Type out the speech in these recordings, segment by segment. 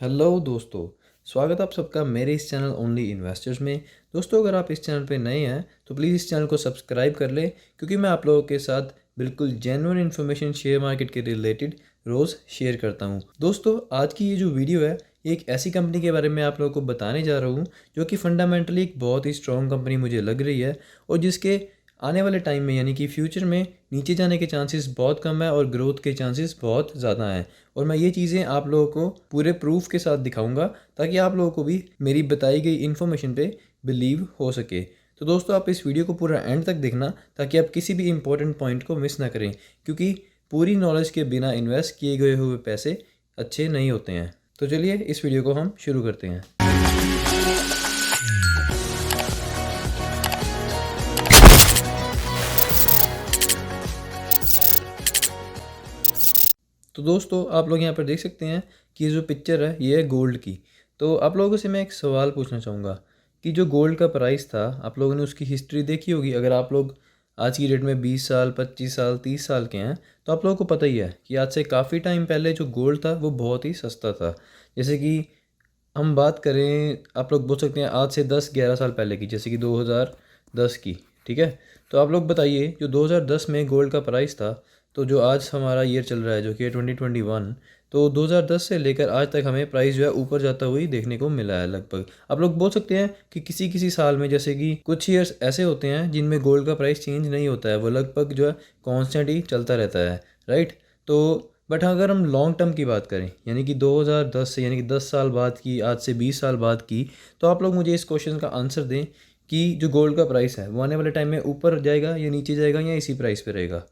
Hello दोस्तों, स्वागत है आप सबका मेरे इस चैनल ओनली इन्वेस्टर्स में। दोस्तों, अगर आप इस चैनल पे नए हैं तो प्लीज़ इस चैनल को सब्सक्राइब कर लें, क्योंकि मैं आप लोगों के साथ बिल्कुल जेन्युइन इन्फॉर्मेशन शेयर मार्केट के रिलेटेड रोज़ शेयर करता हूँ। दोस्तों, आज की ये जो वीडियो है, ये एक ऐसी कंपनी के बारे में आप लोगों को बताने जा रहा हूँ जो कि फंडामेंटली एक बहुत ही स्ट्रॉन्ग कंपनी मुझे लग रही है और जिसके आने वाले टाइम में यानी कि फ्यूचर में नीचे जाने के चांसेस बहुत कम है और ग्रोथ के चांसेस बहुत ज़्यादा हैं। और मैं ये चीज़ें आप लोगों को पूरे प्रूफ के साथ दिखाऊंगा ताकि आप लोगों को भी मेरी बताई गई इन्फॉर्मेशन पे बिलीव हो सके। तो दोस्तों, आप इस वीडियो को पूरा एंड तक देखना ताकि आप किसी भी इंपॉर्टेंट पॉइंट को मिस ना करें, क्योंकि पूरी नॉलेज के बिना इन्वेस्ट किए गए हुए पैसे अच्छे नहीं होते हैं। तो चलिए इस वीडियो को हम शुरू करते हैं। तो दोस्तों, आप लोग यहाँ पर देख सकते हैं कि ये जो पिक्चर है ये है गोल्ड की। तो आप लोगों से मैं एक सवाल पूछना चाहूँगा कि जो गोल्ड का प्राइस था, आप लोगों ने उसकी हिस्ट्री देखी होगी। अगर आप लोग आज की डेट में 20 साल 25 साल 30 साल के हैं तो आप लोगों को पता ही है कि आज से काफ़ी टाइम पहले जो गोल्ड था वो बहुत ही सस्ता था। जैसे कि हम बात करें, आप लोग बोल सकते हैं आज से 10-11 साल पहले की, जैसे कि 2010 की। ठीक है, तो आप लोग बताइए जो 2010 में गोल्ड का प्राइस था, तो जो आज हमारा ईयर चल रहा है जो कि 2021, तो 2010 से लेकर आज तक हमें प्राइस जो है ऊपर जाता हुआ ही देखने को मिला है लगभग। आप लोग बोल सकते हैं कि किसी किसी साल में, जैसे कि कुछ ईयर्स ऐसे होते हैं जिनमें गोल्ड का प्राइस चेंज नहीं होता है, वो लगभग जो है कॉन्स्टेंट ही चलता रहता है, राइट। तो बट अगर हम लॉन्ग टर्म की बात करें, यानी कि 2010 से, यानी कि 10 साल बाद की, आज से 20 साल बाद की, तो आप लोग मुझे इस क्वेश्चन का आंसर दें कि जो गोल्ड का प्राइस है वो आने वाले टाइम में ऊपर जाएगा या नीचे जाएगा या इसी प्राइस पे रहेगा।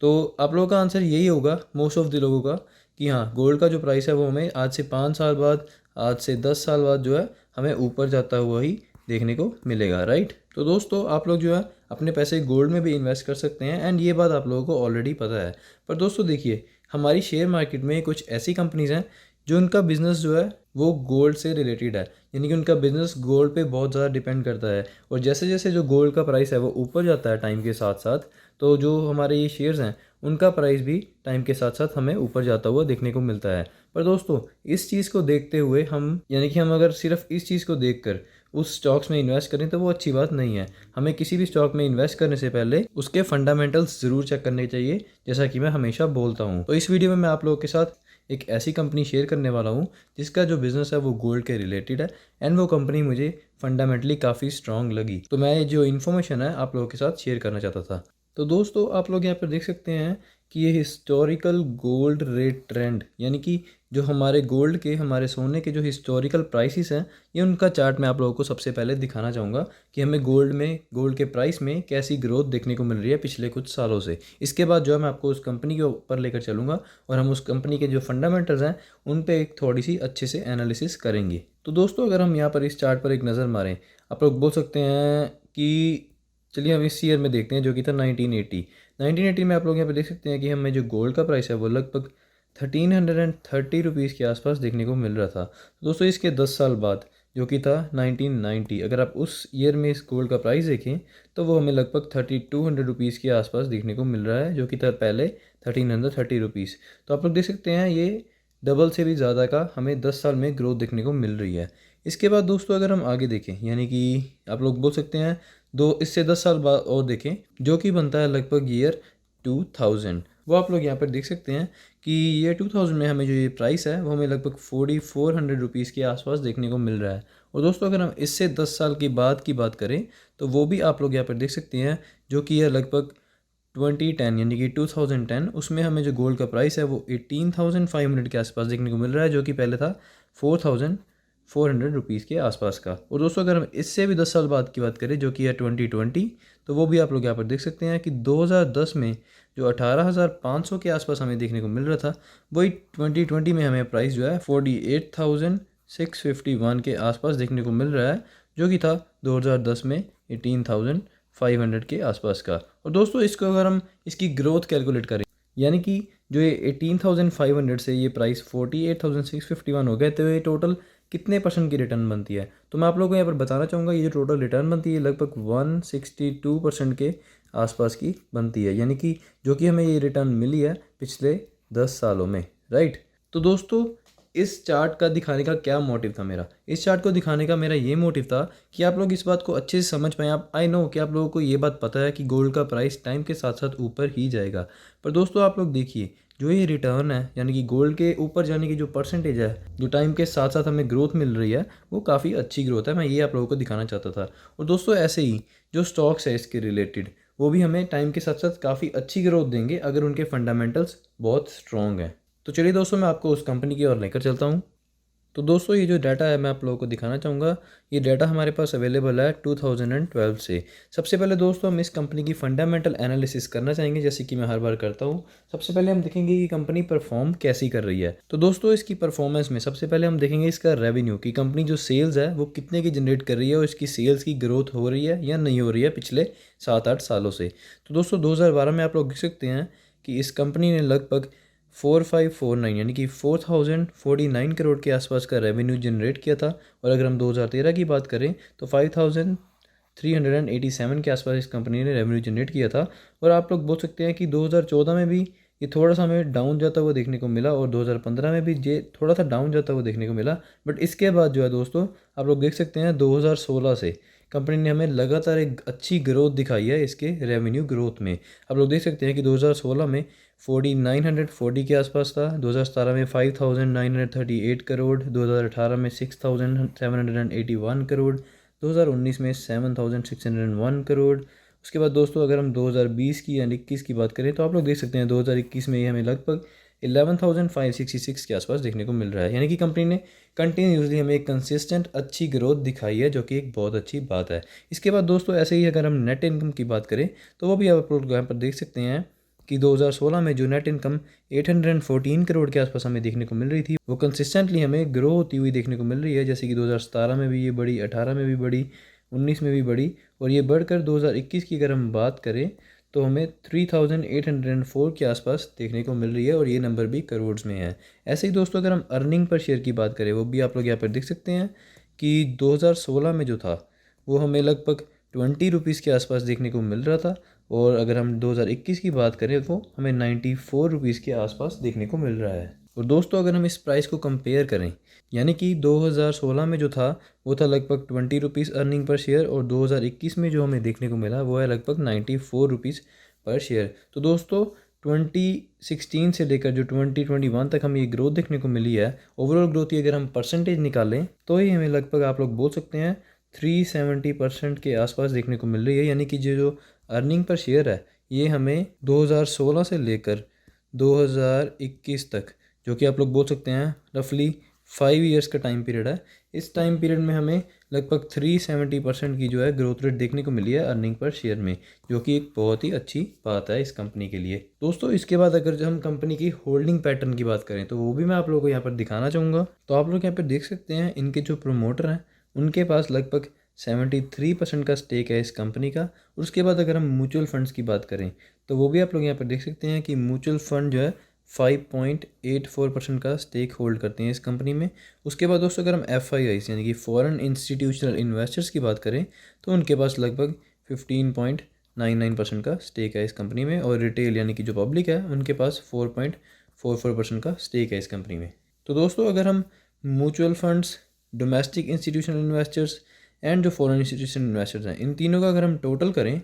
तो आप लोगों का आंसर यही होगा मोस्ट ऑफ द लोगों का कि हाँ, गोल्ड का जो प्राइस है वो हमें आज से 5 साल बाद, आज से 10 साल बाद जो है हमें ऊपर जाता हुआ ही देखने को मिलेगा, राइट। तो दोस्तों, आप लोग जो है अपने पैसे गोल्ड में भी इन्वेस्ट कर सकते हैं एंड ये बात आप लोगों को ऑलरेडी पता है। पर दोस्तों देखिए, हमारी शेयर मार्केट में कुछ ऐसी कंपनीज़ हैं जो उनका बिज़नेस जो है वो गोल्ड से रिलेटेड है, यानी कि उनका बिज़नेस गोल्ड पे बहुत ज़्यादा डिपेंड करता है। और जैसे जैसे जो गोल्ड का प्राइस है वो ऊपर जाता है टाइम के साथ साथ, तो जो हमारे ये शेयर्स हैं उनका प्राइस भी टाइम के साथ साथ हमें ऊपर जाता हुआ देखने को मिलता है। पर दोस्तों, इस चीज़ को देखते हुए हम, यानी कि हम अगर सिर्फ इस चीज़ को देखकर उस स्टॉक्स में इन्वेस्ट करें तो वो अच्छी बात नहीं है। हमें किसी भी स्टॉक में इन्वेस्ट करने से पहले उसके फंडामेंटल्स ज़रूर चेक करने चाहिए, जैसा कि मैं हमेशा बोलता हूँ। तो इस वीडियो में मैं आप लोगों के साथ एक ऐसी कंपनी शेयर करने वाला हूँ जिसका जो बिज़नेस है वो गोल्ड के रिलेटेड है एंड वो कंपनी मुझे फंडामेंटली काफ़ी स्ट्रॉन्ग लगी। तो मैं जो इन्फॉर्मेशन है आप लोगों के साथ शेयर करना चाहता था। तो दोस्तों, आप लोग यहाँ पर देख सकते हैं कि ये हिस्टोरिकल गोल्ड रेट ट्रेंड, यानी कि जो हमारे गोल्ड के, हमारे सोने के जो हिस्टोरिकल प्राइसेस हैं, ये उनका चार्ट मैं आप लोगों को सबसे पहले दिखाना चाहूँगा कि हमें गोल्ड के प्राइस में कैसी ग्रोथ देखने को मिल रही है पिछले कुछ सालों से। इसके बाद जो है मैं आपको उस कंपनी के ऊपर लेकर चलूँगा और हम उस कंपनी के जो फंडामेंटल्स हैं उन पे एक थोड़ी सी अच्छे से एनालिसिस करेंगे। तो दोस्तों, अगर हम यहाँ पर इस चार्ट पर एक नज़र मारें, आप लोग बोल सकते हैं कि चलिए हम इस ईयर में देखते हैं जो कि था 1980 में। आप लोग यहाँ पे देख सकते हैं कि हमें जो गोल्ड का प्राइस है वो लगभग 1330 रुपीज़ के आसपास देखने को मिल रहा था। तो दोस्तों, इसके 10 साल बाद जो कि था 1990, अगर आप उस ईयर में इस गोल्ड का प्राइस देखें तो वो हमें लगभग 3200 रुपीज़ के आसपास देखने को मिल रहा है, जो कि था पहले 1330 रुपीज़। तो आप लोग देख सकते हैं ये डबल से भी ज़्यादा का हमें 10 साल में ग्रोथ देखने को मिल रही है। इसके बाद दोस्तों, अगर हम आगे देखें, यानी कि आप लोग बोल सकते हैं इससे 10 साल बाद और देखें, जो कि बनता है लगभग ईयर 2000, वो आप लोग यहाँ पर देख सकते हैं कि ईयर 2000 में हमें जो ये प्राइस है वो हमें लगभग 4400 रुपीज़ के आसपास देखने को मिल रहा है। और दोस्तों, अगर हम इससे 10 साल के बाद की बात करें तो वो भी आप लोग यहाँ पर देख सकते हैं, जो कि है लगभग 2010, यानी कि 2010, उसमें हमें जो गोल्ड का प्राइस है वो 18,500 के आसपास देखने को मिल रहा है, जो कि पहले था 4,400 रुपीज़ के आसपास का। और दोस्तों, अगर हम इससे भी 10 साल बाद की बात करें जो कि है 2020, तो वो भी आप लोग यहाँ पर देख सकते हैं कि 2010 में जो 18,500 के आसपास हमें देखने को मिल रहा था, वही 2020 में हमें प्राइस जो है 48,651 के आसपास देखने को मिल रहा है, जो कि था 2010 में 18,500 के आसपास का। और दोस्तों, इसको अगर हम इसकी ग्रोथ कैलकुलेट करें, यानी कि जो ये 18,500 से ये प्राइस 48,651 हो गए, तो ये टोटल कितने परसेंट की रिटर्न बनती है, तो मैं आप लोगों को यहाँ पर बताना चाहूँगा ये जो टोटल रिटर्न बनती है लगभग 162% के आसपास की बनती है, यानी कि जो कि हमें ये रिटर्न मिली है पिछले 10 सालों में, राइट। तो दोस्तों, इस चार्ट का दिखाने का क्या मोटिव था मेरा? इस चार्ट को दिखाने का मेरा ये मोटिव था कि आप लोग इस बात को अच्छे से समझ पाएँ। आप आई नो कि आप लोगों को ये बात पता है कि गोल्ड का प्राइस टाइम के साथ-साथ ऊपर ही जाएगा। पर दोस्तों आप लोग देखिए, जो ये रिटर्न है यानी कि गोल्ड के ऊपर जाने की जो परसेंटेज है, जो टाइम के साथ-साथ हमें ग्रोथ मिल रही है, वो काफ़ी अच्छी ग्रोथ है। मैं ये आप लोगों को दिखाना चाहता था। और दोस्तों ऐसे ही जो स्टॉक्स है इसके रिलेटेड, वो भी हमें टाइम के साथ-साथ काफ़ी अच्छी ग्रोथ देंगे अगर उनके फंडामेंटल्स बहुत स्ट्रॉन्ग हैं। तो चलिए दोस्तों मैं आपको उस कंपनी की ओर लेकर चलता हूँ। तो दोस्तों ये जो डाटा है मैं आप लोगों को दिखाना चाहूँगा। ये डाटा हमारे पास अवेलेबल है 2012 से। सबसे पहले दोस्तों हम इस कंपनी की फंडामेंटल एनालिसिस करना चाहेंगे, जैसे कि मैं हर बार करता हूँ। सबसे पहले हम देखेंगे कि कंपनी परफॉर्म कैसी कर रही है। तो दोस्तों इसकी परफॉर्मेंस में सबसे पहले हम देखेंगे इसका रेवेन्यू, कि कंपनी जो सेल्स है वो कितने की जनरेट कर रही है और इसकी सेल्स की ग्रोथ हो रही है या नहीं हो रही है पिछले 7-8 सालों से। तो दोस्तों 2012 में आप लोग देख सकते हैं कि इस कंपनी ने लगभग 4549 यानी कि 4049 करोड़ के आसपास का रेवेन्यू जनरेट किया था। और अगर हम 2013 की बात करें तो 5387 के आसपास इस कंपनी ने रेवेन्यू जनरेट किया था। और आप लोग बोल सकते हैं कि 2014 में भी ये थोड़ा सा हमें डाउन जाता हुआ देखने को मिला और 2015 में भी ये थोड़ा सा डाउन जाता हुआ देखने को मिला। बट इसके बाद जो है दोस्तों आप लोग देख सकते हैं 2016 से कंपनी ने हमें लगातार एक अच्छी ग्रोथ दिखाई है इसके रेवेन्यू ग्रोथ में। आप लोग देख सकते हैं कि 2016 में 4940 के आसपास था, 2017 में 5938 करोड़, 2018 में 6781 करोड़, 2019 में 7601 करोड़। उसके बाद दोस्तों अगर हम 2020 की या 21 की बात करें तो आप लोग देख सकते हैं 2021 में ये हमें लगभग 11,566 के आसपास देखने को मिल रहा है। यानी कि कंपनी ने कंटिन्यूसली हमें एक कंसिस्टेंट अच्छी ग्रोथ दिखाई है, जो कि एक बहुत अच्छी बात है। इसके बाद दोस्तों ऐसे ही अगर हम नेट इनकम की बात करें तो वो भी आप लोग यहाँ पर देख सकते हैं कि 2016 में जो नेट इनकम 814 करोड़ के आसपास हमें देखने को मिल रही थी, वो कंसिस्टेंटली हमें ग्रो होती हुई देखने को मिल रही है। जैसे कि 2017 में भी ये बढ़ी, 18 में भी बढ़ी, 19 में भी बढ़ी और ये बढ़कर 2021 की अगर हम बात करें तो हमें 3804 के आसपास देखने को मिल रही है और ये नंबर भी करोड़ में है। ऐसे ही दोस्तों अगर हम अर्निंग पर शेयर की बात करें, वो भी आप लोग यहाँ पर देख सकते हैं कि 2016 में जो था वो हमें लगभग 20 रुपीज़ के आसपास देखने को मिल रहा था। और अगर हम 2021 की बात करें तो हमें 94 रुपीज़ के आसपास देखने को मिल रहा है। और दोस्तों अगर हम इस प्राइस को कंपेयर करें, यानी कि 2016 में जो था वो था लगभग 20 रुपीज़ अर्निंग पर शेयर और 2021 में जो हमें देखने को मिला वो है लगभग 94 रुपीज़ पर शेयर। तो दोस्तों 2016 से लेकर जो 2021 तक हमें ये ग्रोथ देखने को मिली है, ओवरऑल ग्रोथ की अगर हम परसेंटेज निकालें तो ही हमें लगभग आप लोग बोल सकते हैं 370% के आसपास देखने को मिल रही है। यानी कि जो अर्निंग पर शेयर है ये हमें 2016 से लेकर 2021 तक, जो कि आप लोग बोल सकते हैं रफली 5 ईयर्स का टाइम पीरियड है, इस टाइम पीरियड में हमें लगभग 370% की जो है ग्रोथ रेट देखने को मिली है अर्निंग पर शेयर में, जो कि एक बहुत ही अच्छी बात है इस कंपनी के लिए। दोस्तों इसके बाद अगर जो हम कंपनी की होल्डिंग पैटर्न की बात करें तो वो भी मैं आप लोगों को यहाँ पर दिखाना चाहूँगा। तो आप लोग यहाँ पर देख सकते हैं इनके जो प्रमोटर हैं उनके पास लगभग 73% का स्टेक है इस कंपनी का। और उसके बाद अगर हम म्यूचुअल फंड्स की बात करें तो वो भी आप लोग यहाँ पर देख सकते हैं कि म्यूचुअल फंड जो है 5.84% का स्टेक होल्ड करते हैं इस कंपनी में। उसके बाद दोस्तों अगर हम FIIs यानी कि फॉरेन इंस्टीट्यूशनल इन्वेस्टर्स की बात करें तो उनके पास लगभग 15.99% का स्टेक है इस कंपनी में। और रिटेल यानी कि जो पब्लिक है उनके पास 4.44% का स्टेक है इस कंपनी में। तो दोस्तों अगर हम mutual funds, domestic institutional investors and जो फॉरेन इंस्टीट्यूशनल इन्वेस्टर्स हैं, इन तीनों का अगर हम टोटल करें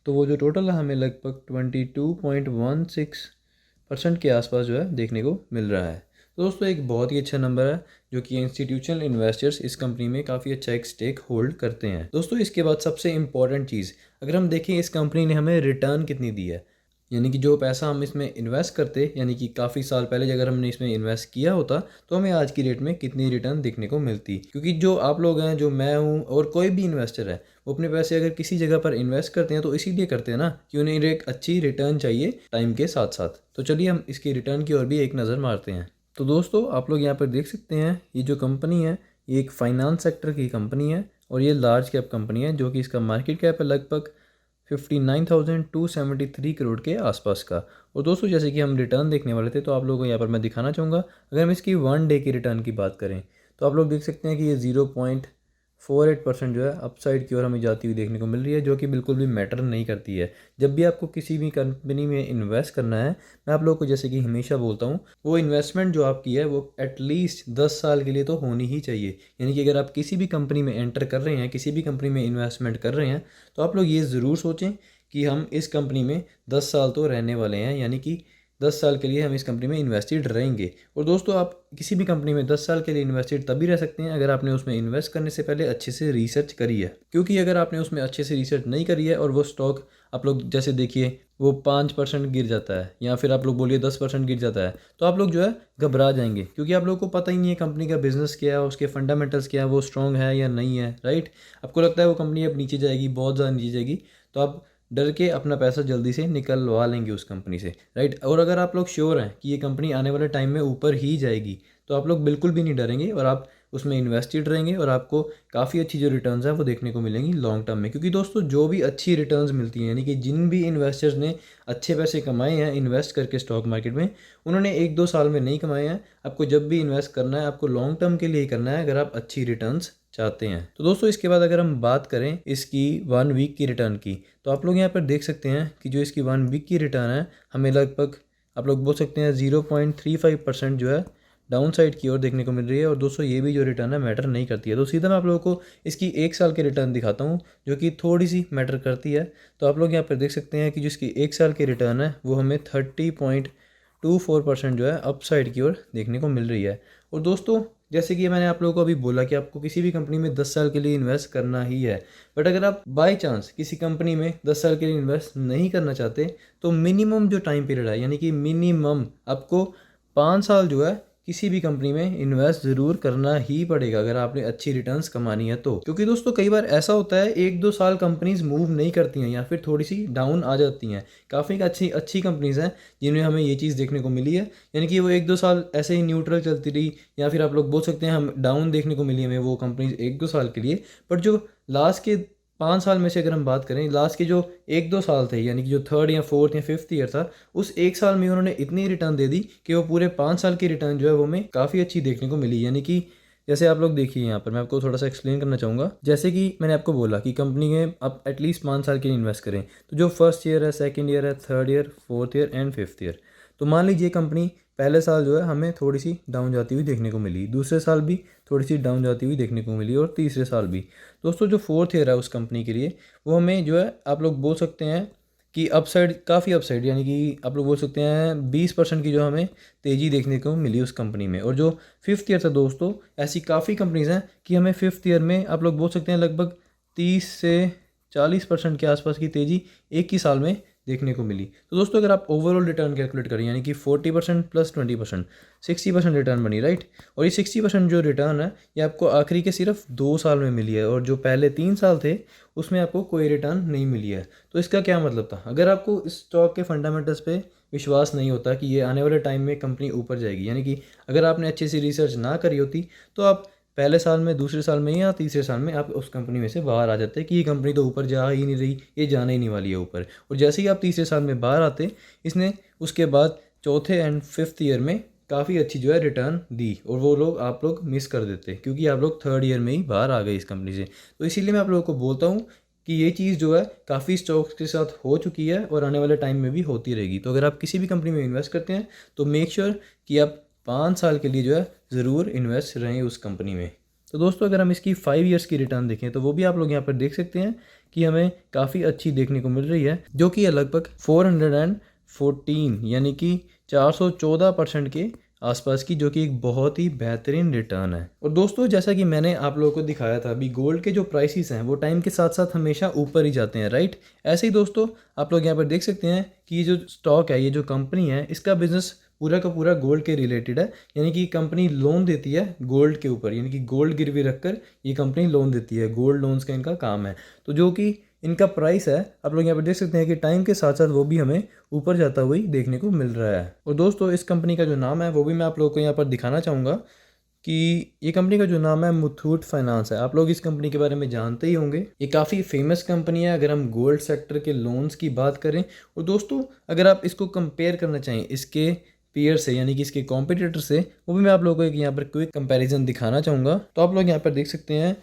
तो वो जो टोटल है हमें लगभग 22.16% के आसपास जो है देखने को मिल रहा है। तो दोस्तों एक बहुत ही अच्छा नंबर है, जो कि इंस्टीट्यूशनल इन्वेस्टर्स इस कंपनी में काफ़ी अच्छा एक स्टेक होल्ड करते हैं। दोस्तों इसके बाद सबसे इम्पॉर्टेंट चीज़ अगर हम देखें, इस कंपनी ने हमें रिटर्न कितनी दी है। यानी कि जो पैसा हम इसमें इन्वेस्ट करते, यानी कि काफ़ी साल पहले अगर हमने इसमें इन्वेस्ट किया होता तो हमें आज की डेट में कितनी रिटर्न देखने को मिलती। क्योंकि जो आप लोग हैं, जो मैं हूँ और कोई भी इन्वेस्टर है, वो अपने पैसे अगर किसी जगह पर इन्वेस्ट करते हैं तो इसीलिए करते हैं ना कि उन्हें एक अच्छी रिटर्न चाहिए टाइम के साथ साथ। तो चलिए हम इसकी रिटर्न की ओर भी एक नज़र मारते हैं। तो दोस्तों आप लोग यहाँ पर देख सकते हैं ये जो कंपनी है ये एक फाइनेंस सेक्टर की कंपनी है और ये लार्ज कैप कंपनी है, जो कि इसका मार्केट कैप है लगभग 59,273 करोड़ के आसपास का। और दोस्तों जैसे कि हम रिटर्न देखने वाले थे तो आप लोगों को यहाँ पर मैं दिखाना चाहूँगा। अगर हम इसकी 1 डे की रिटर्न की बात करें तो आप लोग देख सकते हैं कि ये 48% जो है अपसाइड की ओर हमें जाती हुई देखने को मिल रही है, जो कि बिल्कुल भी मैटर नहीं करती है। जब भी आपको किसी भी कंपनी में इन्वेस्ट करना है, मैं आप लोगों को जैसे कि हमेशा बोलता हूँ, वो इन्वेस्टमेंट जो आपकी है वो एटलीस्ट 10 साल के लिए तो होनी ही चाहिए। यानी कि अगर आप किसी भी कंपनी में एंटर कर रहे हैं, किसी भी कंपनी में इन्वेस्टमेंट कर रहे हैं, तो आप लोग ये ज़रूर सोचें कि हम इस कंपनी में 10 साल तो रहने वाले हैं, यानी कि 10 साल के लिए हम इस कंपनी में इन्वेस्टेड रहेंगे। और दोस्तों, आप किसी भी कंपनी में 10 साल के लिए इन्वेस्टेड तभी रह सकते हैं अगर आपने उसमें इन्वेस्ट करने से पहले अच्छे से रिसर्च करी है। क्योंकि अगर आपने उसमें अच्छे से रिसर्च नहीं करी है और वो स्टॉक आप लोग जैसे देखिए वो 5% गिर जाता है, या फिर आप लोग बोलिए 10% गिर जाता है, तो आप लोग जो है घबरा जाएंगे, क्योंकि आप लोग को पता ही नहीं है कंपनी का बिजनेस क्या है, उसके फंडामेंटल्स क्या है, वो स्ट्रॉन्ग है या नहीं है, राइट। आपको लगता है वो कंपनी अब नीचे जाएगी, बहुत ज़्यादा नीचे जाएगी, तो आप डर के अपना पैसा जल्दी से निकलवा लेंगे उस कंपनी से, राइट। और अगर आप लोग श्योर हैं कि ये कंपनी आने वाले टाइम में ऊपर ही जाएगी, तो आप लोग बिल्कुल भी नहीं डरेंगे और आप उसमें इन्वेस्टेड रहेंगे और आपको काफ़ी अच्छी जो रिटर्न्स हैं वो देखने को मिलेंगी लॉन्ग टर्म में। क्योंकि दोस्तों, जो भी अच्छी रिटर्न्स मिलती हैं, यानी कि जिन भी इन्वेस्टर्स ने अच्छे पैसे कमाए हैं इन्वेस्ट करके स्टॉक मार्केट में, उन्होंने 1-2 साल में नहीं कमाए हैं। आपको जब भी इन्वेस्ट करना है, आपको लॉन्ग टर्म के लिए ही करना है अगर आप अच्छी रिटर्न्स चाहते हैं। तो दोस्तों, इसके बाद अगर हम बात करें इसकी 1 वीक की रिटर्न की, तो आप लोग यहाँ पर देख सकते हैं कि जो इसकी 1 वीक की रिटर्न है, हमें लगभग आप लोग बोल सकते हैं 0.35% जो है डाउन साइड की ओर देखने को मिल रही है। और दोस्तों, ये भी जो रिटर्न है मैटर नहीं करती है। तो सीधा मैं आप लोगों को इसकी 1 साल की रिटर्न दिखाता हूँ, जो कि थोड़ी सी मैटर करती है। तो आप लोग यहाँ पर देख सकते हैं कि जो इसकी 1 साल की रिटर्न है वो हमें 30.24% जो है अपसाइड की ओर देखने को मिल रही है। और दोस्तों, जैसे कि मैंने आप लोगों को अभी बोला कि आपको किसी भी कंपनी में 10 साल के लिए इन्वेस्ट करना ही है, बट अगर आप बाय चांस किसी कंपनी में 10 साल के लिए इन्वेस्ट नहीं करना चाहते, तो मिनिमम जो टाइम पीरियड है, यानी कि मिनिमम आपको 5 साल जो है किसी भी कंपनी में इन्वेस्ट ज़रूर करना ही पड़ेगा अगर आपने अच्छी रिटर्न्स कमानी है तो। क्योंकि दोस्तों, कई बार ऐसा होता है 1-2 साल कंपनीज मूव नहीं करती हैं या फिर थोड़ी सी डाउन आ जाती हैं। काफ़ी अच्छी अच्छी कंपनीज हैं जिनमें हमें ये चीज़ देखने को मिली है, यानी कि वो 1-2 साल ऐसे ही न्यूट्रल चलती रही, या फिर आप लोग बोल सकते हैं हम डाउन देखने को मिली हमें वो कंपनीज 1-2 साल के लिए। बट जो लास्ट के 5 साल में से अगर हम बात करें, लास्ट के जो 1-2 साल थे, यानी कि जो 3rd या 4th या 5th ईयर था, उस 1 साल में उन्होंने इतनी रिटर्न दे दी कि वो पूरे 5 साल की रिटर्न जो है वो हमें काफ़ी अच्छी देखने को मिली। यानी कि जैसे आप लोग देखिए, यहाँ पर मैं आपको थोड़ा सा एक्सप्लेन करना चाहूँगा। जैसे कि मैंने आपको बोला कि कंपनी में आप एटलीस्ट 5 साल के लिए इन्वेस्ट करें, तो जो फर्स्ट ईयर है, सेकेंड ईयर है, 3rd year, 4th year and 5th year, तो मान लीजिए कंपनी पहले साल जो है हमें थोड़ी सी डाउन जाती हुई देखने को मिली, दूसरे साल भी थोड़ी सी डाउन जाती हुई देखने को मिली, और तीसरे साल भी। दोस्तों, जो 4th ईयर है उस कंपनी के लिए, वो हमें जो है आप लोग बोल सकते हैं कि अपसाइड, काफ़ी अपसाइड, यानी कि आप लोग बोल सकते हैं 20% की जो हमें तेज़ी देखने को मिली उस कंपनी में। और जो 5th ईयर था दोस्तों, ऐसी काफ़ी कंपनीज़ हैं कि हमें 5th ईयर में आप लोग बोल सकते हैं लगभग 30 से 40% के आसपास की तेज़ी एक ही साल में देखने को मिली। तो दोस्तों, अगर आप ओवरऑल रिटर्न कैलकुलेट करें, यानी कि 40% प्लस 20%, 60% रिटर्न बनी, राइट। और ये 60% जो रिटर्न है ये आपको आखिरी के सिर्फ 2 साल में मिली है, और जो पहले 3 साल थे उसमें आपको कोई रिटर्न नहीं मिली है। तो इसका क्या मतलब था? अगर आपको इस स्टॉक के फंडामेंटल्स पे विश्वास नहीं होता कि ये आने वाले टाइम में कंपनी ऊपर जाएगी, यानी कि अगर आपने अच्छी सी रिसर्च ना करी होती, तो आप पहले साल में, दूसरे साल में या तीसरे साल में आप उस कंपनी में से बाहर आ जाते कि ये कंपनी तो ऊपर जा ही नहीं रही, ये जाने ही नहीं वाली है ऊपर। और जैसे ही आप तीसरे साल में बाहर आते, इसने उसके बाद चौथे एंड 5th ईयर में काफ़ी अच्छी जो है रिटर्न दी, और वो लोग आप लोग मिस कर देते क्योंकि आप लोग 3rd ईयर में ही बाहर आ गए इस कंपनी से। तो इसीलिए मैं आप लोगों को बोलता हूँ कि ये चीज़ जो है काफ़ी स्टॉक्स के साथ हो चुकी है और आने वाले टाइम में भी होती रहेगी। तो अगर आप किसी भी कंपनी में इन्वेस्ट करते हैं, तो मेक श्योर कि आप 5 साल के लिए जो है ज़रूर इन्वेस्ट रहें उस कंपनी में। तो दोस्तों, अगर हम इसकी 5 ईयर्स की रिटर्न देखें, तो वो भी आप लोग यहाँ पर देख सकते हैं कि हमें काफ़ी अच्छी देखने को मिल रही है, जो कि लगभग 414, यानी कि 414% के आसपास की, जो कि एक बहुत ही बेहतरीन रिटर्न है। और दोस्तों, जैसा कि मैंने आप लोगों को दिखाया था अभी, गोल्ड के जो प्राइसेस हैं वो टाइम के साथ साथ हमेशा ऊपर ही जाते हैं, राइट। ऐसे ही दोस्तों, आप लोग यहाँ पर देख सकते हैं कि ये जो स्टॉक है, ये जो कंपनी है, इसका बिजनेस पूरा का पूरा गोल्ड के रिलेटेड है। यानी कि कंपनी लोन देती है गोल्ड के ऊपर, यानी कि गोल्ड गिरवी रखकर ये कंपनी लोन देती है, गोल्ड लोन्स का इनका काम है। तो जो कि इनका प्राइस है, आप लोग यहाँ पर देख सकते हैं कि टाइम के साथ साथ वो भी हमें ऊपर जाता हुआ ही देखने को मिल रहा है। और दोस्तों, इस कंपनी का जो नाम है वो भी मैं आप लोगों को यहाँ पर दिखाना चाहूँगा कि ये कंपनी का जो नाम है मुथूट फाइनेंस है। आप लोग इस कंपनी के बारे में जानते ही होंगे, ये काफ़ी फेमस कंपनी है अगर हम गोल्ड सेक्टर के लोन्स की बात करें। और दोस्तों, अगर आप इसको कंपेयर करना चाहें इसके पीयर से, यानी कि इसके कॉम्पिटिटर से, वो भी मैं आप लोगों को एक यहाँ पर क्विक कंपैरिजन दिखाना चाहूँगा। तो आप लोग यहाँ पर देख सकते हैं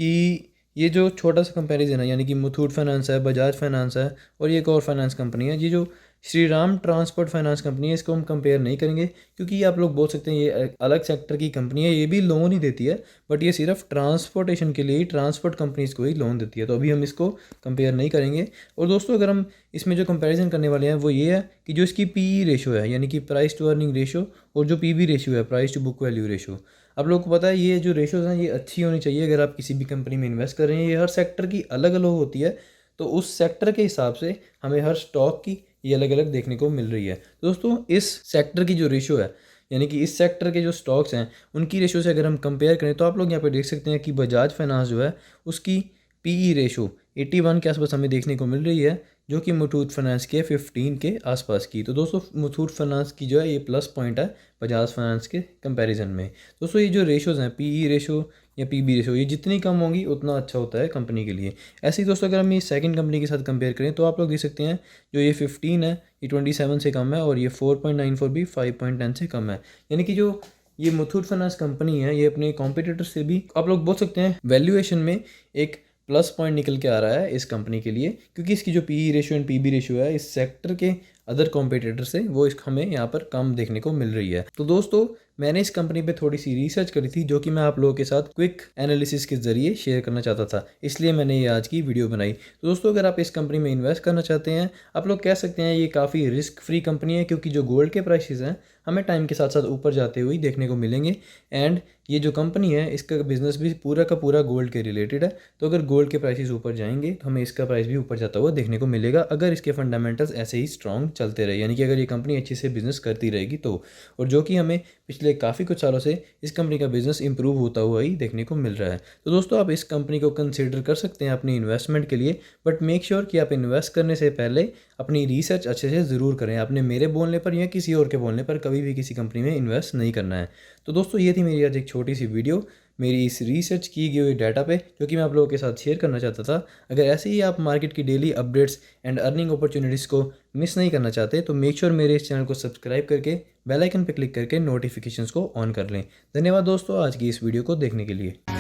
कि ये जो छोटा सा कंपैरिजन है, यानी कि मुथूट फाइनेंस है, बजाज फाइनेंस है और ये एक और फाइनेंस कंपनी है, ये जो Shri Ram transport finance company है, इसको हम कंपेयर नहीं करेंगे क्योंकि ये आप लोग बोल सकते हैं ये अलग सेक्टर की कंपनी है, ये भी लोन ही देती है, बट ये सिर्फ ट्रांसपोर्टेशन के लिए ही, ट्रांसपोर्ट कंपनीज़ को ही लोन देती है, तो अभी हम इसको कंपेयर नहीं करेंगे। और दोस्तों अगर हम इसमें जो कंपैरिजन करने वाले हैं वो ये है कि जो इसकी पी रेशो है, यानी कि प्राइस टू अर्निंग रेशो, और जो पी रेशियो है, price to book value ratio, आप लोगों को पता है ये जो रेशोज़ हैं ये अच्छी होनी चाहिए अगर आप किसी भी कंपनी में इन्वेस्ट कर रहे हैं। ये हर सेक्टर की अलग अलग होती है, तो उस सेक्टर के हिसाब से हमें हर स्टॉक की ये अलग अलग देखने को मिल रही है। तो दोस्तों इस सेक्टर की जो रेशो है, यानी कि इस सेक्टर के जो स्टॉक्स हैं उनकी रेशो से अगर हम कंपेयर करें तो आप लोग यहाँ पे देख सकते हैं कि बजाज फाइनेंस जो है उसकी पीई रेशो 81 के आसपास हमें देखने को मिल रही है, जो कि मुथूट फाइनेंस के 15 के आसपास की। तो दोस्तों मुथूट फाइनेंस की जो है ये प्लस पॉइंट है बजाज फाइनेंस के कंपैरिजन में। दोस्तों ये जो रेशोज़ हैं, पीई रेशो या पीबी रेशो, ये जितनी कम होंगी उतना अच्छा होता है कंपनी के लिए। ऐसे ही दोस्तों अगर हम ये सेकंड कंपनी के साथ कंपेयर करें तो आप लोग देख सकते हैं जो ये 15 है ये 27 से कम है, और ये 4.94 भी 5.10 से कम है। यानी कि जो ये मुथूट फाइनेंस कंपनी है ये अपने कॉम्पिटिटर से भी आप लोग बोल सकते हैं वैल्यूएशन में एक प्लस पॉइंट निकल के आ रहा है इस कंपनी के लिए, क्योंकि इसकी जो PE ratio and PB ratio है इस सेक्टर के अदर कॉम्पिटिटर से वो इस हमें यहाँ पर कम देखने को मिल रही है। तो दोस्तों मैंने इस कंपनी पे थोड़ी सी रिसर्च करी थी जो कि मैं आप लोगों के साथ क्विक एनालिसिस के ज़रिए शेयर करना चाहता था, इसलिए मैंने ये आज की वीडियो बनाई। तो दोस्तों अगर आप इस कंपनी में इन्वेस्ट करना चाहते हैं, आप लोग कह सकते हैं ये काफ़ी रिस्क फ्री कंपनी है, क्योंकि जो गोल्ड के प्राइसेस हैं हमें टाइम के साथ साथ ऊपर जाते हुए देखने को मिलेंगे, एंड ये जो कंपनी है इसका बिजनेस भी पूरा का पूरा गोल्ड के रिलेटेड है। तो अगर गोल्ड के प्राइसेस ऊपर जाएंगे तो हमें इसका प्राइस भी ऊपर जाता हुआ देखने को मिलेगा, अगर इसके फंडामेंटल्स ऐसे ही स्ट्रॉन्ग चलते रहे, यानी कि अगर ये कंपनी अच्छे से बिजनेस करती रहेगी तो। और जो कि हमें पिछले काफ़ी कुछ सालों से इस कंपनी का बिजनेस इंप्रूव होता हुआ ही देखने को मिल रहा है। तो दोस्तों आप इस कंपनी को कंसिडर कर सकते हैं अपनी इन्वेस्टमेंट के लिए, बट मेक श्योर कि आप इन्वेस्ट करने से पहले अपनी रिसर्च अच्छे से ज़रूर करें। आपने मेरे बोलने पर या किसी और के बोलने पर कभी भी किसी कंपनी में इन्वेस्ट नहीं करना है। तो दोस्तों ये थी मेरी आज एक छोटी सी वीडियो मेरी इस रिसर्च की गई हुई डाटा पे, जो कि मैं आप लोगों के साथ शेयर करना चाहता था। अगर ऐसे ही आप मार्केट की daily updates and earning opportunities को मिस नहीं करना चाहते तो मेक श्योर मेरे इस चैनल को सब्सक्राइब करके बेल आइकन पर क्लिक करके नोटिफिकेशंस को ऑन कर लें। धन्यवाद दोस्तों आज की इस वीडियो को देखने के लिए।